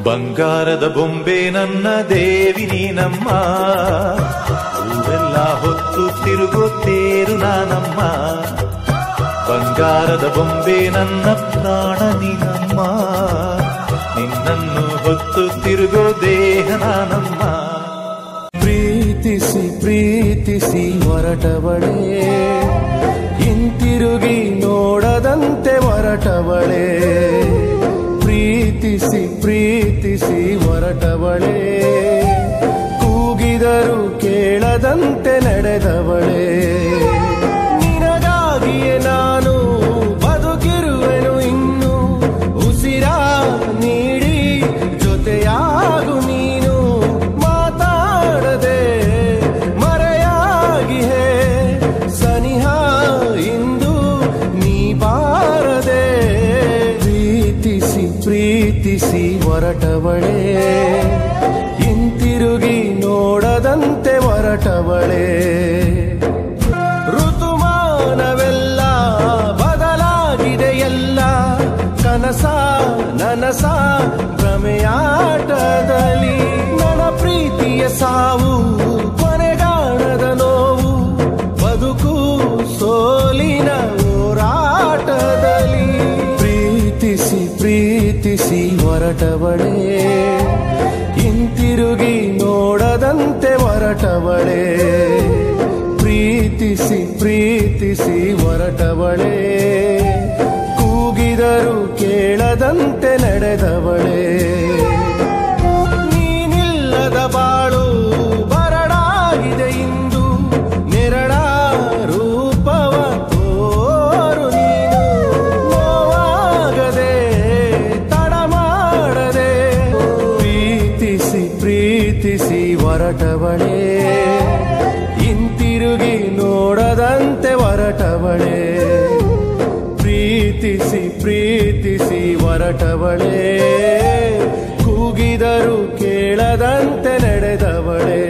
ಬಂಗಾರದ ಬೊಂಬೆ ನನ್ನ ದೇವಿ ನೀನಮ್ಮ, ಊರೆಲ್ಲ ಹೊತ್ತು ತಿರುಗುತ್ತೇರು ನಾನಮ್ಮ. ಬಂಗಾರದ ಬೊಂಬೆ ನನ್ನ ಪ್ರಾಣ ನೀನಮ್ಮ, ನಿನ್ನನ್ನು ಹೊತ್ತು ತಿರುಗೋ ದೇಹ ನಾನಮ್ಮ. ಪ್ರೀತಿಸಿ ಪ್ರೀತಿಸಿ ಹೊರಟವಳೇ, ಹಿಂತಿರುಗಿ ನೋಡದಂತೆ ಹೊರಟವಳೇ. ಪ್ರೀತಿಸಿ ಪ್ರೀತಿಸಿ ಹೊರಟವಳೇ, ಕೂಗಿದರು ಕೇಳದಂತೆ ನಡೆದವಳೇ. ನಿನಗಾಗಿಯೇ ನಾನು ಬದುಕಿರುವೆನು ಇನ್ನು, ಉಸಿರ ನೀಡಿ ಜೊತೆಯಾಗು ನೀನು. ಮಾತಾಡದೆ ಮರೆಯಾಗಿ ಹೇ ಸನಿಹ ಇಂದು ನೀ ಬಾರದೆ. ಪ್ರೀತಿಸಿ ಪ್ರೀತಿಸಿ ಹೊರಟವಳೇ, ಹಿಂತಿರುಗಿ ನೋಡದಂತೆ ಹೊರಟವಳೇ. ಋತುಮಾನವೆಲ್ಲ ಬದಲಾಗಿದೆ ಎಲ್ಲ, ಕನಸ ನನಸ ಭ್ರಮೆಯಾಟದಲ್ಲಿ. ನನ್ನ ಪ್ರೀತಿಯ ಸಾವು ಕೊನೆಗಾಣದ ನೋವು, ಬದುಕು ಸೋಲಿನ ಹೋರಾಟದಲ್ಲಿ. ಪ್ರೀತಿಸಿ ಪ್ರೀತಿಸಿ ಹೊರಟವಳೇ, ಹಿಂತಿರುಗಿ ನೋಡದಂತೆ ಹೊರಟವಳೇ. ಪ್ರೀತಿಸಿ ಪ್ರೀತಿಸಿ ಹೊರಟವಳೇ, ಕೂಗಿದರು ಕೇಳದಂತೆ ನಡೆದವಳೇ. ನೀನಿಲ್ಲದ ಬಾಳು ಬರಡಾಗಿದೆ ಇಂದು, ನೆರಳ ರೂಪವ ತೋರು ನೀನು. ನೋವಾಗದೆ ತಡ ಮಾಡದೆ, ಪ್ರೀತಿಸಿ ಪ್ರೀತಿಸಿ ಹೊರಟವಳೇ, ಹಿಂತಿರುಗಿ ನೋಡದಂತೆ ಹೊರಟವಳೇ. ಪ್ರೀತಿಸಿ ಪ್ರೀತಿಸಿ ಹೊರಟವಳೇ, ಕೂಗಿದರು ಕೇಳದಂತೆ ನಡೆದವಳೇ.